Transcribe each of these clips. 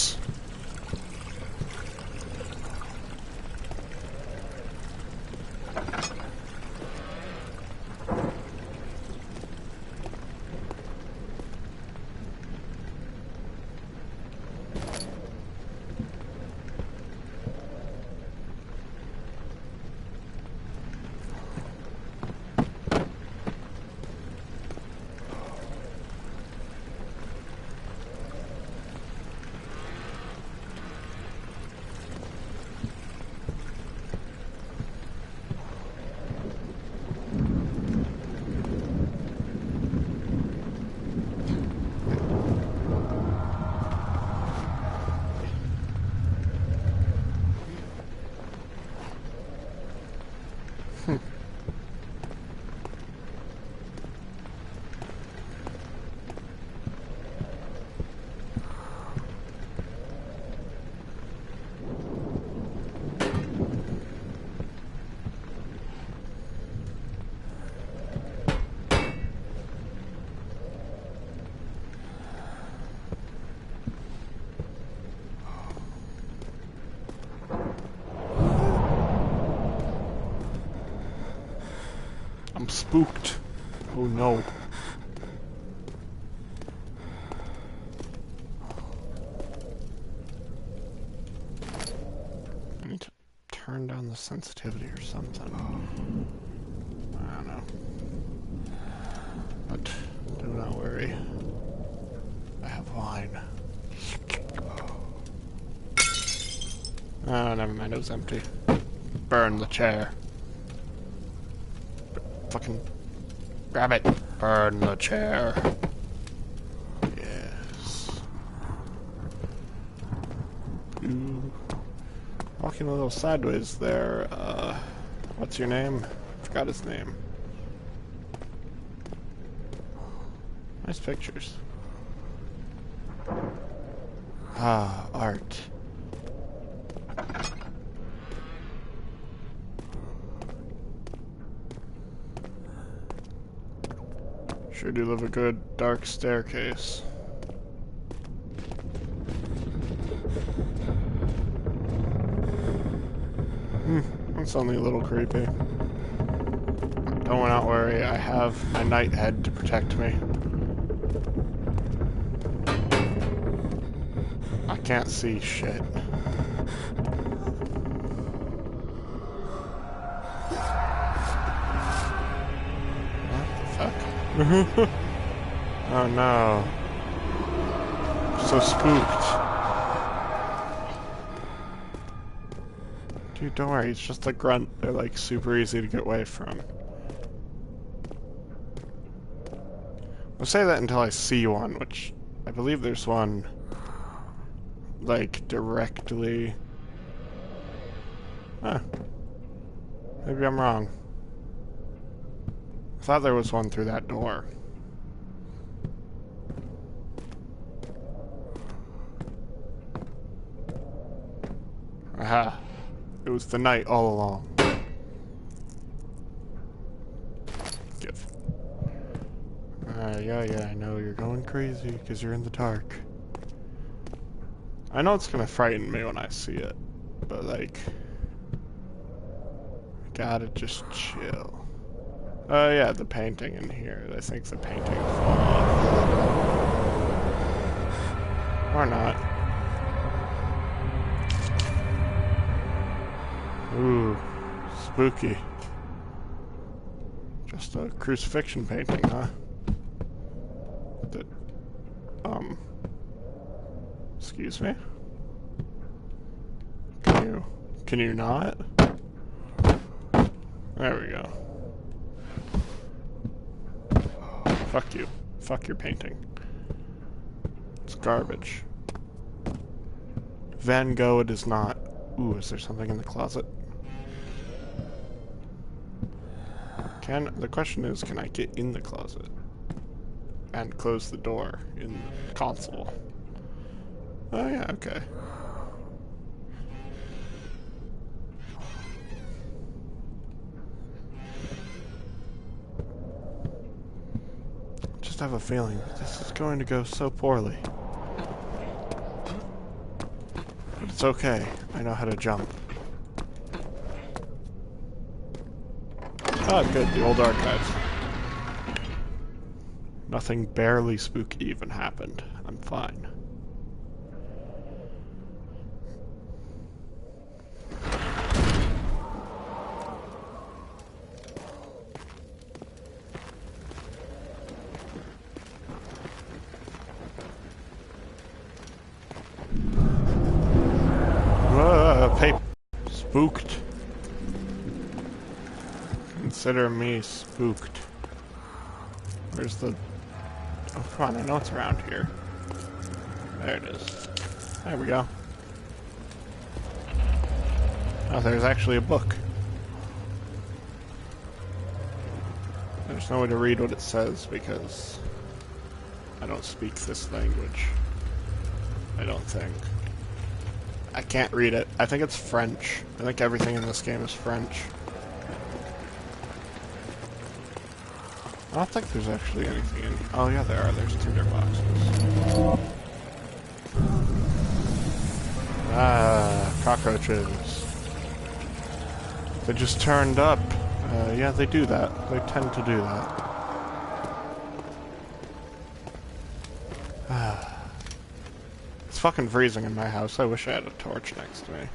this. I'm spooked. Oh no. I need to turn down the sensitivity or something. I don't know. But do not worry. I have wine. Oh, never mind, it was empty. Burn the chair. Fucking grab it. Burn the chair. Yes. Ooh. Walking a little sideways there. What's your name? Forgot his name. Nice pictures. Ah, art. Sure do love a good dark staircase. That's only a little creepy. Don't not worry, I have my night head to protect me. I can't see shit. Oh no. I'm so spooked. Dude, don't worry, it's just a grunt. They're like super easy to get away from. I'll say that until I see one, which I believe there's one like directly. Huh. Maybe I'm wrong. I thought there was one through that door. Aha. It was the night all along. Give. Yeah, I know you're going crazy because you're in the dark. I know it's gonna frighten me when I see it, but like, I gotta just chill. Oh yeah, the painting in here. I think the painting will fall off. Or not. Ooh, spooky. Just a crucifixion painting, huh? That, excuse me? Can you not? There we go. Fuck you. Fuck your painting. It's garbage. Van Gogh it is not. Ooh, is there something in the closet? The question is, can I get in the closet? And close the door in the console? Oh yeah, okay. Just have a feeling this is going to go so poorly. It's okay. I know how to jump. Oh, good. The old archives. Nothing barely spooky even happened. I'm fine. Paper. Spooked. Consider me spooked. Where's the... Oh, come on, I know it's around here. There it is. There we go. Oh, there's actually a book. There's no way to read what it says because I don't speak this language. I don't think. I can't read it. I think it's French. I think everything in this game is French. I don't think there's actually anything in... Oh yeah, there are. There's tinder boxes. Ah, cockroaches. They just turned up. Yeah, they do that. They tend to do that. It's fucking freezing in my house. I wish I had a torch next to me.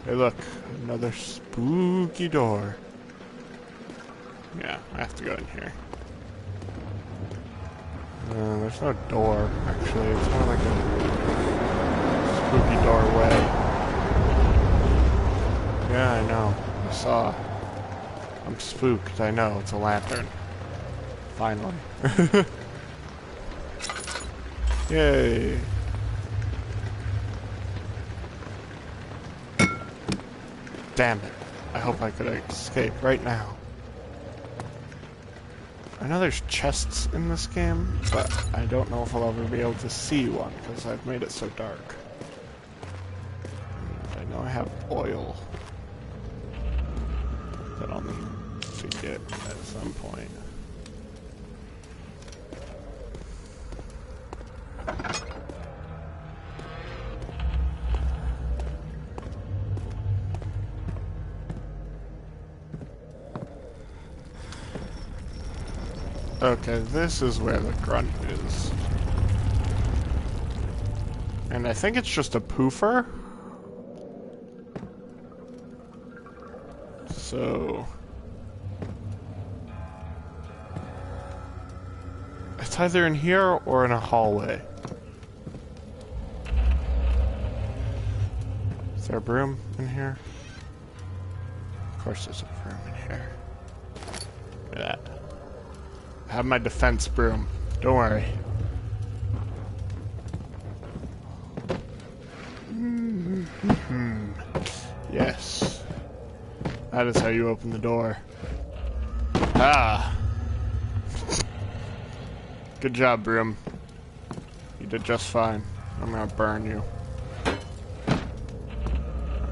Hey look, another spooky door. Yeah, I have to go in here. There's no door, actually. It's more like a spooky doorway. Yeah, I know. I saw. I'm spooked. I know. It's a lantern. Finally. Yay. Damn it. I hope I could escape right now. I know there's chests in this game, but I don't know if I'll ever be able to see one because I've made it so dark. And I know I have oil that I'll need to get at some point. Okay, this is where the grunt is. And I think it's just a poofer. So... it's either in here or in a hallway. Is there a broom in here? Of course there's a broom in here. Look at that. I have my defense broom. Don't worry. Yes. That is how you open the door. Ah. Good job, broom. You did just fine. I'm gonna burn you.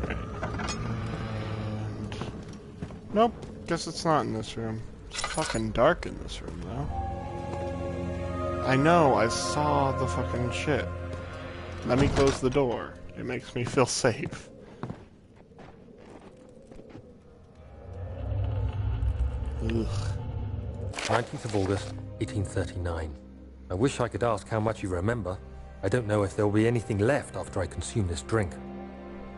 Alright. And... nope. Guess it's not in this room. It's fucking dark in this room, though. I know, I saw the fucking shit. Let me close the door. It makes me feel safe. 19th of August, 1839. I wish I could ask how much you remember. I don't know if there will be anything left after I consume this drink.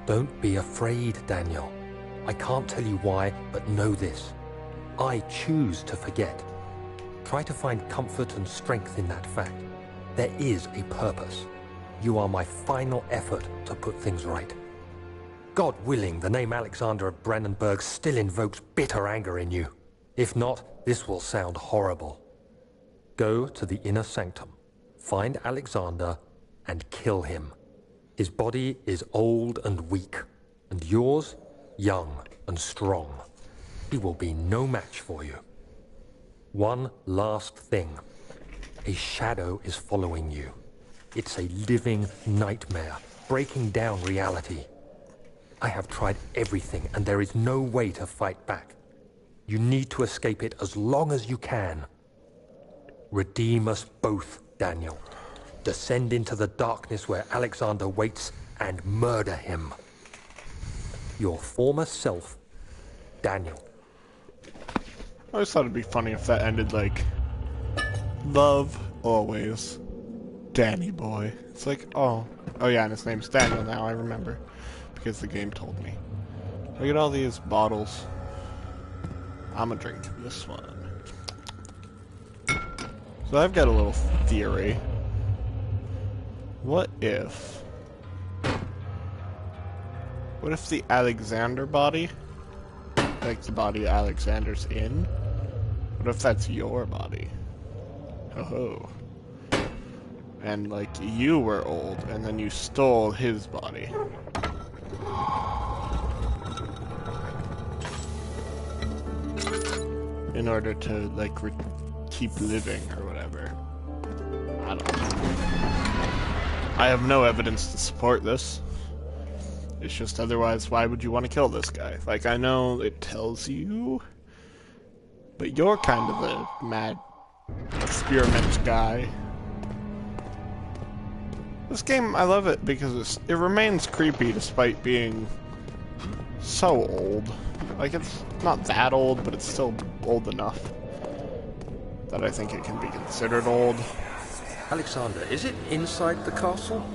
Don't be afraid, Daniel. I can't tell you why, but know this. I choose to forget. Try to find comfort and strength in that fact. There is a purpose. You are my final effort to put things right. God willing, the name Alexander of Brandenburg still invokes bitter anger in you. If not, this will sound horrible. Go to the inner sanctum, find Alexander, and kill him. His body is old and weak, and yours, young and strong. He will be no match for you. One last thing. A shadow is following you. It's a living nightmare, breaking down reality. I have tried everything, and there is no way to fight back. You need to escape it as long as you can. Redeem us both, Daniel. descend into the darkness where Alexander waits and murder him. Your former self, Daniel. I always thought it'd be funny if that ended like, love always, Danny boy. It's like, oh yeah, and his name's Daniel now, I remember. Because the game told me. Look at all these bottles. I'm gonna drink this one. So I've got a little theory. What if the Alexander body, like the body Alexander's in, what if that's your body? Oh. And like you were old and then you stole his body. In order to like keep living or whatever. I don't know. I have no evidence to support this. It's just otherwise, why would you want to kill this guy? Like, I know it tells you, but you're kind of a mad experiment guy. This game, I love it because it remains creepy despite being so old. Like, it's not that old, but it's still old enough that I think it can be considered old. Alexander, is it inside the castle?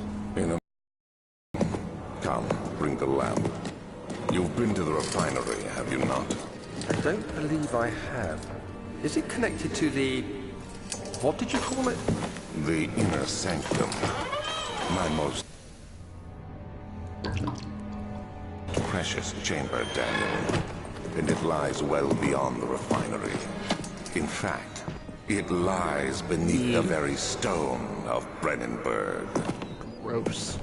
Come, bring the lamp. You've been to the refinery, have you not? I don't believe I have. Is it connected to the... what did you call it? The inner sanctum. My most precious chamber, Daniel. And it lies well beyond the refinery. In fact, it lies beneath the very stone of Brennenburg. Gross.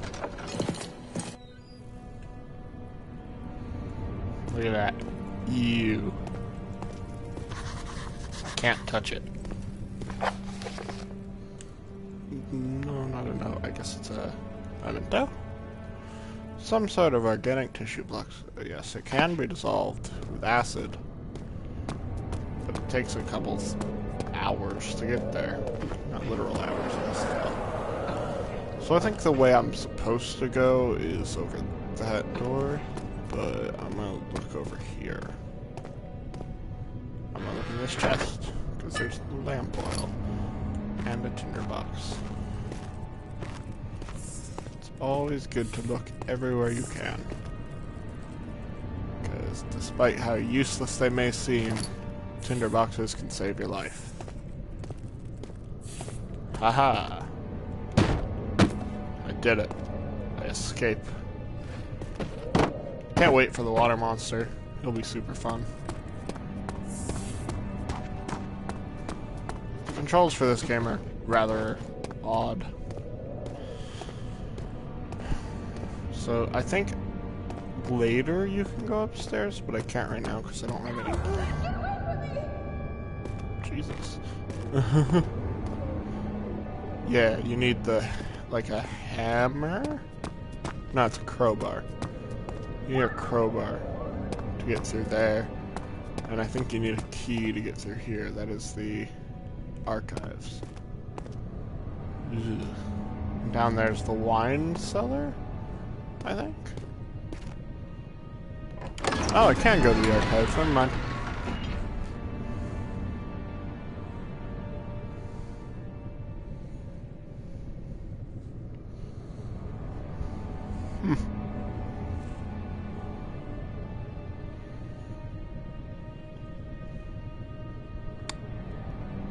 Look at that. Ew. Can't touch it. No, not a note. I guess it's a memento? Some sort of organic tissue blocks. Yes, it can be dissolved with acid. But it takes a couple hours to get there. Not literal hours, I guess. So I think the way I'm supposed to go is over that door. But I'm gonna look over here. I'm gonna look in this chest, because there's lamp oil and a tinderbox. It's always good to look everywhere you can. Because despite how useless they may seem, tinderboxes can save your life. Haha! I did it. I escaped. Can't wait for the water monster. It'll be super fun. The controls for this game are rather odd. So I think later you can go upstairs, but I can't right now because I don't have any. Jesus. Yeah, you need like a hammer? No, it's a crowbar. You need a crowbar to get through there. And I think you need a key to get through here. That is the archives. Ugh. Down there's the wine cellar, I think. Oh, I can go to the archives. Never mind.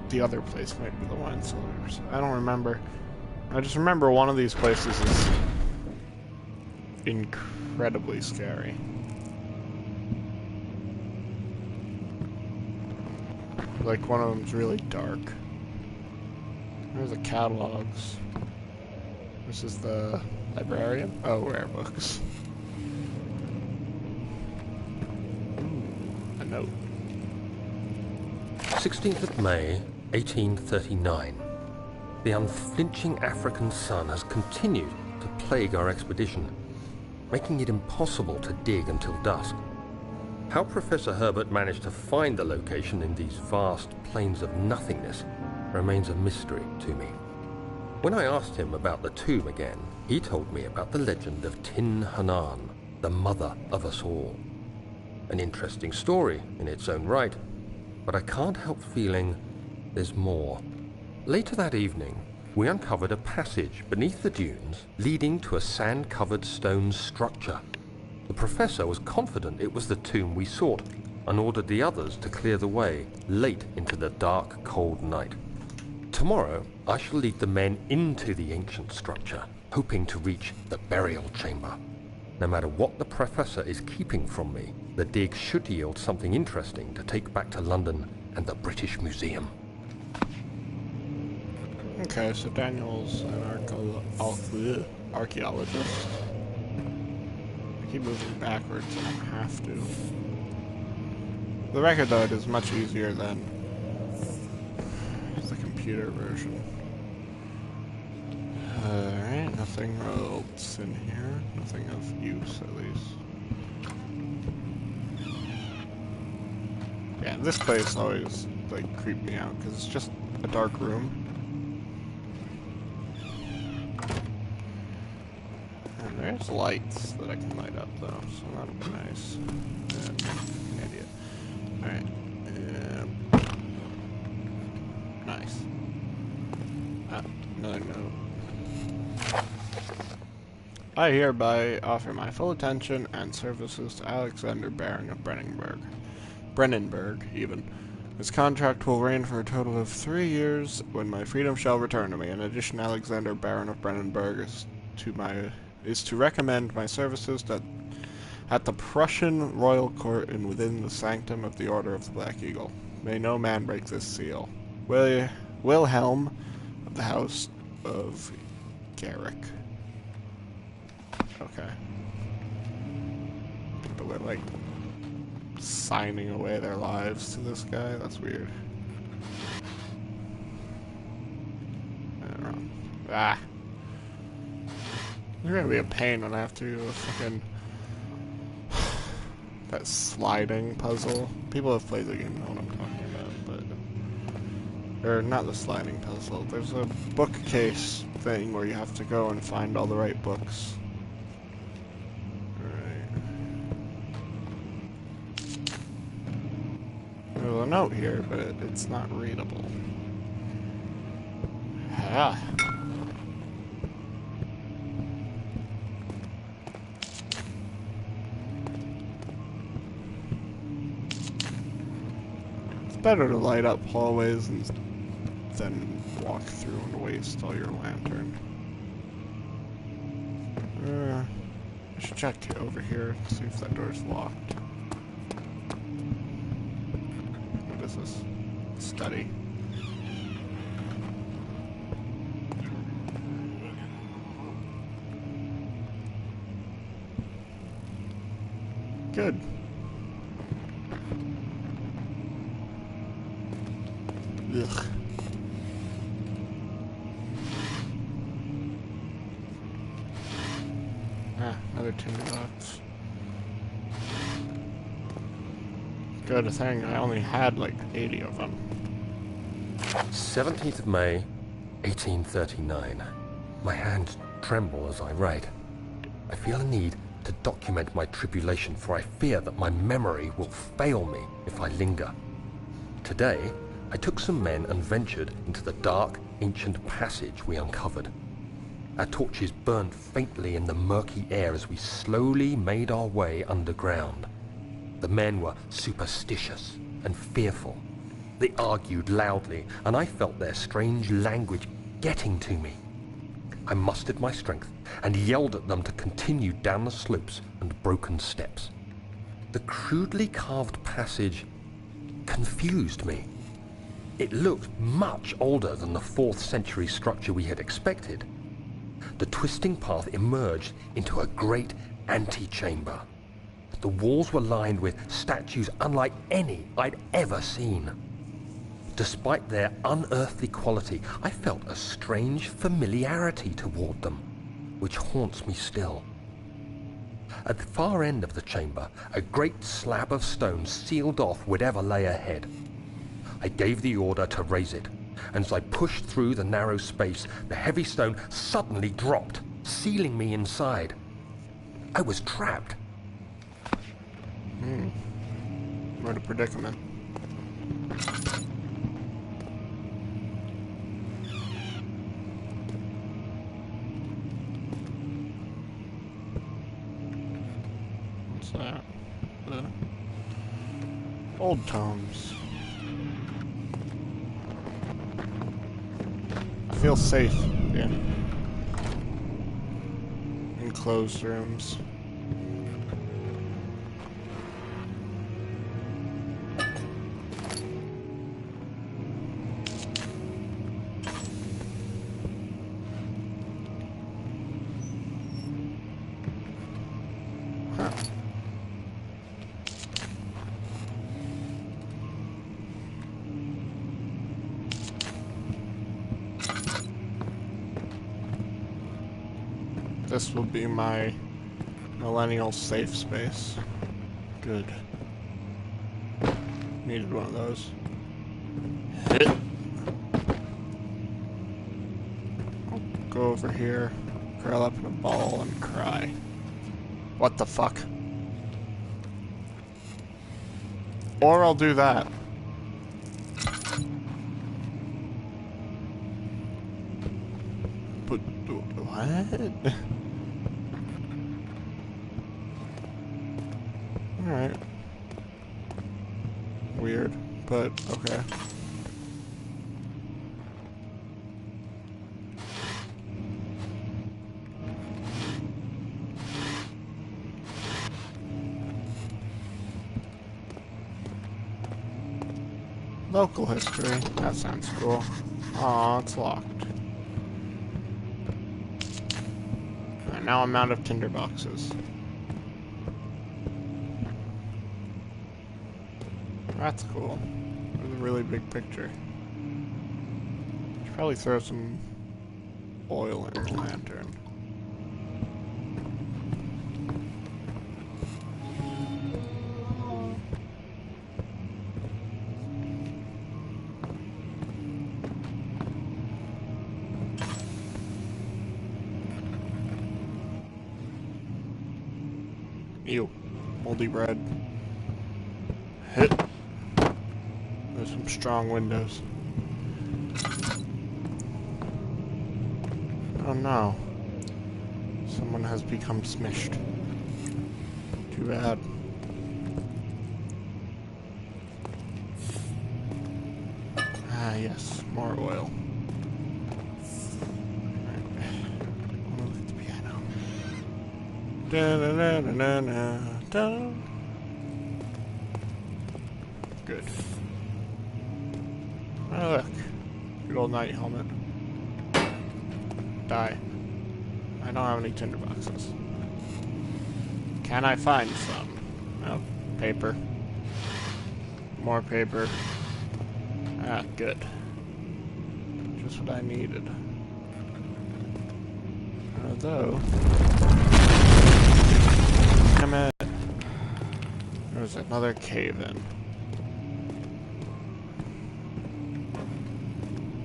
The other place might be the wine cellars. I don't remember. I just remember one of these places is incredibly scary. Like one of them's really dark. There's the catalogs. This is the librarian. Oh, rare books. Ooh, a note. 16th of May, 1839. The unflinching African sun has continued to plague our expedition, making it impossible to dig until dusk. How Professor Herbert managed to find the location in these vast plains of nothingness remains a mystery to me. When I asked him about the tomb again, he told me about the legend of Tin Hanan, the mother of us all. An interesting story in its own right, but I can't help feeling there's more. Later that evening, we uncovered a passage beneath the dunes leading to a sand-covered stone structure. The professor was confident it was the tomb we sought and ordered the others to clear the way late into the dark, cold night. Tomorrow, I shall lead the men into the ancient structure, hoping to reach the burial chamber. No matter what the professor is keeping from me, the dig should yield something interesting to take back to London and the British Museum. Okay, so Daniel's an archaeologist. I keep moving backwards and I have to. For the record, though, it is much easier than the computer version. Alright, nothing else in here. Nothing of use, at least. Yeah, this place always, like, creeped me out, because it's just a dark room. And there's lights that I can light up, though, so that'll be nice. An idiot. Alright. Nice. Another note. I hereby offer my full attention and services to Alexander Baron of Brennenburg, even. His contract will reign for a total of 3 years, when my freedom shall return to me. In addition, Alexander Baron of Brennenburg is to recommend my services at the Prussian royal court and within the sanctum of the Order of the Black Eagle. May no man break this seal. Wilhelm of the House of Garrick. Okay. People are like signing away their lives to this guy. That's weird. Ah. It's gonna be a pain when I have to do a fucking that sliding puzzle. People have played the game know what I'm talking about, but or not the sliding puzzle. There's a bookcase thing where you have to go and find all the right books. Alright. There's a note here, but it's not readable. Ah. Better to light up hallways than walk through and waste all your lantern. I should check over here, see if that door's locked. What is this? Study. Good. Ugh. Another tinder box. Good thing I only had like 80 of them. 17th of May, 1839. My hands tremble as I write. I feel a need to document my tribulation, for I fear that my memory will fail me if I linger. Today, I took some men and ventured into the dark, ancient passage we uncovered. Our torches burned faintly in the murky air as we slowly made our way underground. The men were superstitious and fearful. They argued loudly, and I felt their strange language getting to me. I mustered my strength and yelled at them to continue down the slopes and broken steps. The crudely carved passage confused me. It looked much older than the 4th century structure we had expected. The twisting path emerged into a great antechamber. The walls were lined with statues unlike any I'd ever seen. Despite their unearthly quality, I felt a strange familiarity toward them, which haunts me still. At the far end of the chamber, a great slab of stone sealed off whatever lay ahead. I gave the order to raise it, and as I pushed through the narrow space, the heavy stone suddenly dropped, sealing me inside. I was trapped. What a predicament. What's that? The old tomes. I feel safe in enclosed rooms. Huh. This will be my millennial safe space. Good. Needed one of those. Hit. I'll go over here, curl up in a ball, and cry. What the fuck? Or I'll do that. But what? Alright. Weird, but okay. Local history. That sounds cool. Aw, it's locked. Alright, now I'm out of tinderboxes. That's cool. There's a really big picture. Should probably throw some oil in the lantern. Ew. Moldy bread. Hit. There's some strong windows. Oh no. Someone has become smished. Too bad. Ah yes, more oil. Look at the piano. Da-da-da-da-da-da. Good. Oh look. Good old night helmet. Die. I don't have any tinderboxes. Can I find some? No. Paper. More paper. Ah, good. Just what I needed. Although... Damn it. There's another cave-in.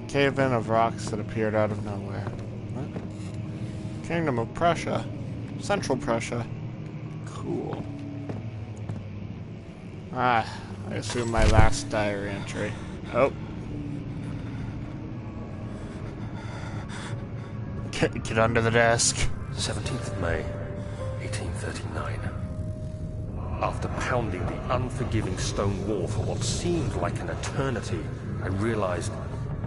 Cave-in of rocks that appeared out of nowhere. What? Kingdom of Prussia. Central Prussia. Cool. Ah, I assume my last diary entry. Oh. Get under the desk. 17th of May, 1839. After pounding the unforgiving stone wall for what seemed like an eternity, I realized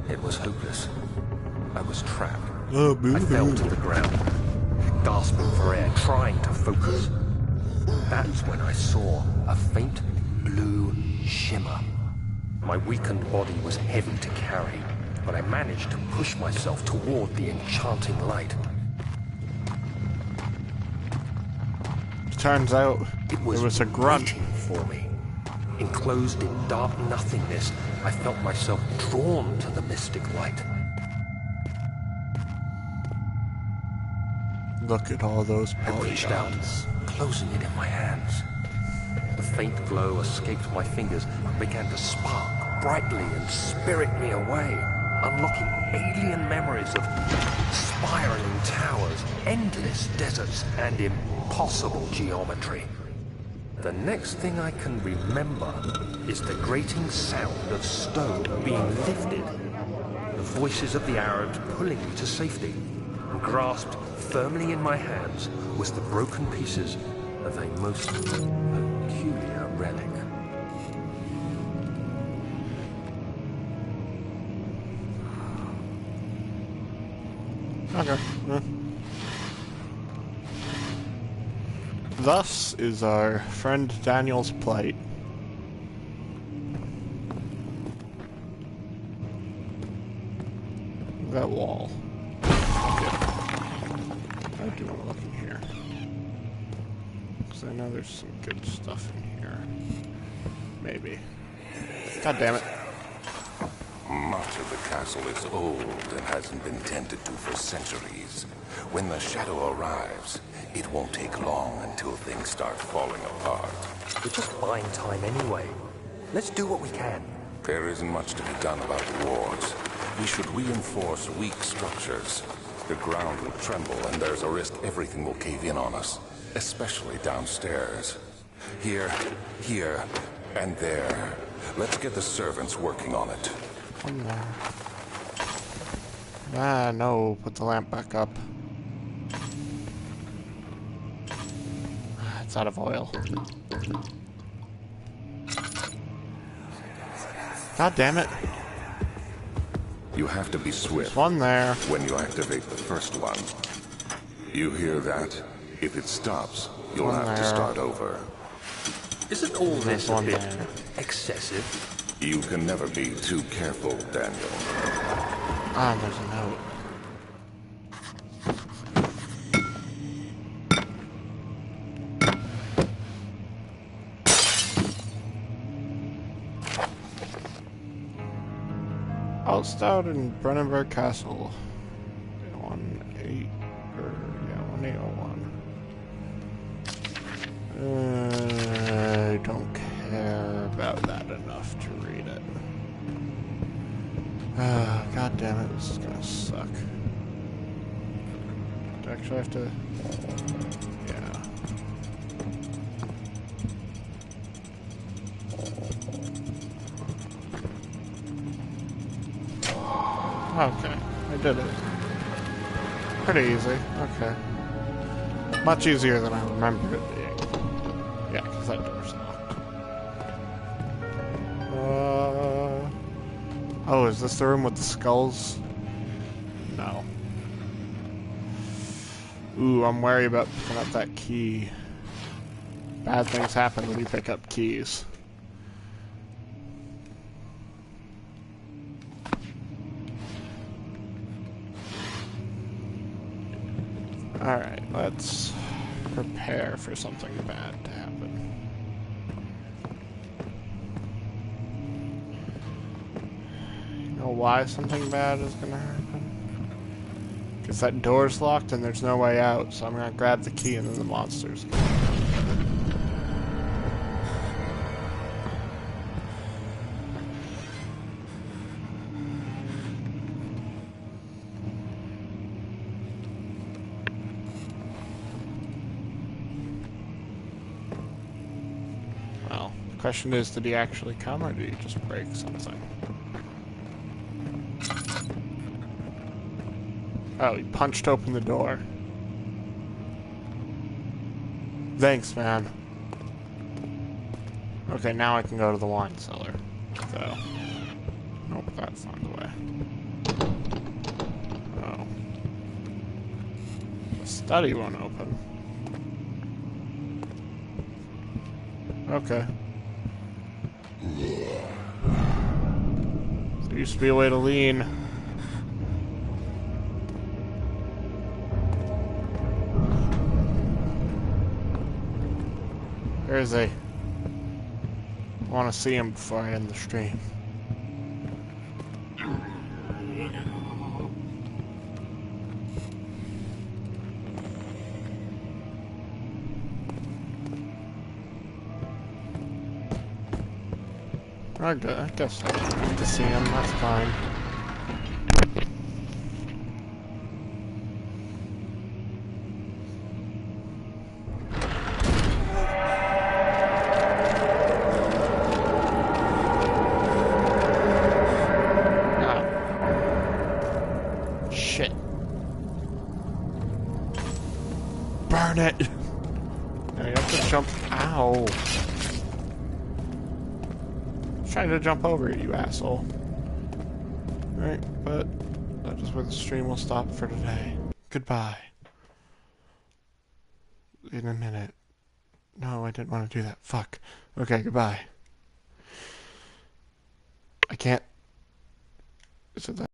it was hopeless. I was trapped. I fell to the ground, gasping for air, trying to focus. That's when I saw a faint blue shimmer. My weakened body was heavy to carry, but I managed to push myself toward the enchanting light. Turns out It was a grunt. waiting for me. Enclosed in dark nothingness, I felt myself drawn to the mystic light. Look at all those I reached out, polygons. closing it in my hands. The faint glow escaped my fingers and began to spark brightly and spirit me away. unlocking alien memories of spiraling towers, endless deserts, and impossible geometry. The next thing I can remember is the grating sound of stone being lifted, the voices of the Arabs pulling me to safety, and grasped firmly in my hands was the broken pieces of a most peculiar relic. Okay. Thus is our friend Daniel's plight. That wall. I do want to look in here. Because I know there's some good stuff in here. Maybe. God damn it. Much of the castle is old and hasn't been tended to for centuries. When the shadow arrives, it won't take long until things start falling apart. We're just buying time anyway. Let's do what we can. There isn't much to be done about the wards. We should reinforce weak structures. The ground will tremble and there's a risk everything will cave in on us, especially downstairs. Here, and there. Let's get the servants working on it. One there. Ah, no. Put the lamp back up. It's out of oil. God damn it. You have to be swift. There's one there. When you activate the first one. You hear that? If it stops, you'll One have to there. start over. Isn't all this a one bit there. excessive? You can never be too careful, Daniel. Ah, there's a note. Outstowed in Brennenburg Castle. 1801. I don't care about that enough to read it. God damn it, this is gonna suck. Do I actually have to... Yeah. Okay, I did it. Pretty easy, okay. Much easier than I remember it being. Yeah, because that door's locked. Oh, is this the room with the skulls? No. Ooh, I'm wary about picking up that key. Bad things happen when you pick up keys. Alright, let's prepare for something bad to happen. You know why something bad is gonna happen? Because that door's locked and there's no way out, so I'm gonna grab the key and then the monster's gonna come. Well, the question is, did he actually come or did he just break something? Oh, he punched open the door. Thanks, man. Okay, now I can go to the wine cellar. So. Nope, that's not the way. Oh. The study won't open. Okay. There used to be a way to lean. Where is he? I want to see him before I end the stream. I guess I don't have to see him, that's fine. Burn it! Now you have to jump. Ow. I'm trying to jump over it, you asshole. Alright, but that is where the stream will stop for today. Goodbye. In a minute. No, I didn't want to do that. Fuck. Okay, goodbye. I can't. Is it that?